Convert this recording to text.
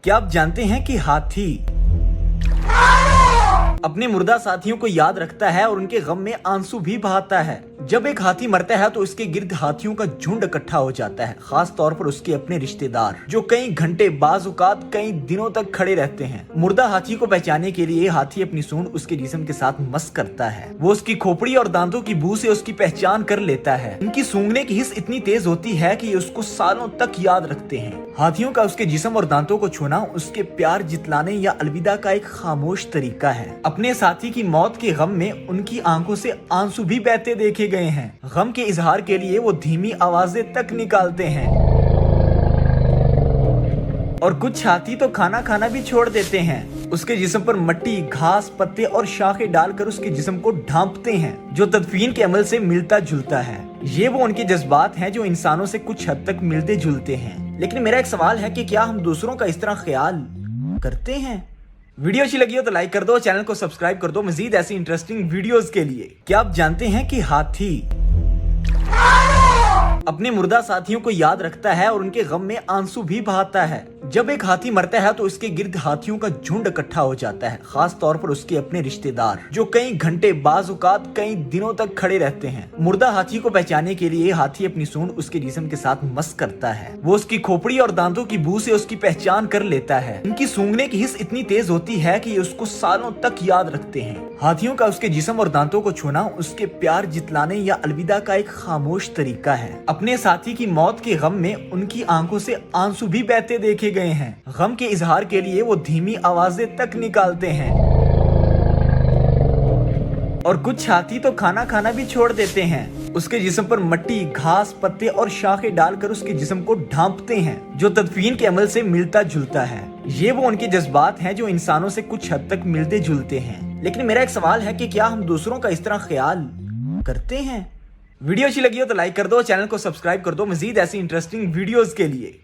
क्या आप जानते हैं कि हाथी अपने मुर्दा साथियों को याद रखता है और उनके गम में आंसू भी बहाता है। जब एक हाथी मरता है तो उसके गिर्द हाथियों का झुंड इकट्ठा हो जाता है, खास तौर पर उसके अपने रिश्तेदार, जो कई घंटे बाजुकात कई दिनों तक खड़े रहते हैं। मुर्दा हाथी को पहचानने के लिए हाथी अपनी सूंड उसके जिस्म के साथ मस करता है। वो उसकी खोपड़ी और दांतों की बू से उसकी पहचान कर लेता है। इनकी सूंघने की हिस्स इतनी तेज होती है कि ये उसको सालों तक याद रखते हैं। हाथियों का उसके जिस्म और दांतों को छूना उसके प्यार जितलाने या अलविदा का एक खामोश तरीका है। अपने साथी की मौत के गम में उनकी आंखों से आंसू भी बहते देखे गए हैं। गम के इजहार के लिए वो धीमी आवाजें तक निकालते हैं और कुछ हाथी तो खाना खाना भी छोड़ देते हैं। उसके जिस्म पर मट्टी, घास, पत्ते और शाखें डालकर उसके जिस्म को ढांपते हैं, जो तदफीन के अमल से मिलता जुलता है। ये वो उनके जज्बात हैं जो इंसानों से कुछ हद तक मिलते जुलते हैं। लेकिन मेरा एक सवाल है कि क्या हम दूसरों का इस तरह ख्याल करते हैं? वीडियो अच्छी लगी हो तो लाइक कर दो, चैनल को सब्सक्राइब कर दो मजीद ऐसी इंटरेस्टिंग वीडियोस के लिए। क्या आप जानते हैं कि हाथी अपने मुर्दा साथियों को याद रखता है और उनके गम में आंसू भी बहाता है। जब एक हाथी मरता है तो उसके गिर्द हाथियों का झुंड इकट्ठा हो जाता है, खास तौर पर उसके अपने रिश्तेदार, जो कई घंटे बाजुकात कई दिनों तक खड़े रहते हैं। मुर्दा हाथी को पहचानने के लिए हाथी अपनी सूंड उसके जिस्म के साथ मस करता है। वो उसकी खोपड़ी और दांतों की बू से उसकी पहचान कर लेता है। इनकी सूंघने की हिस्स इतनी तेज होती है कि ये उसको सालों तक याद रखते हैं। हाथियों का उसके जिस्म और दांतों को छूना उसके प्यार जितलाने या अलविदा का एक खामोश तरीका है। अपने साथी की मौत के गम में उनकी आंखों से आंसू भी बहते देखे गए हैं। गम के इजहार के लिए वो धीमी आवाजें तक निकालते हैं और कुछ हाथी तो खाना खाना भी छोड़ देते हैं। उसके जिस्म पर मट्टी, घास, पत्ते और शाखें डालकर उसके जिस्म को ढांपते हैं, जो तदफीन के अमल से मिलता जुलता है। ये वो उनके जज्बात हैं जो इंसानों से कुछ हद तक मिलते जुलते हैं। लेकिन मेरा एक सवाल है कि क्या हम दूसरों का इस तरह ख्याल करते हैं? वीडियो अच्छी लगी हो तो लाइक कर दो, चैनल को सब्सक्राइब कर दो मजीद ऐसी इंटरेस्टिंग वीडियोस के लिए।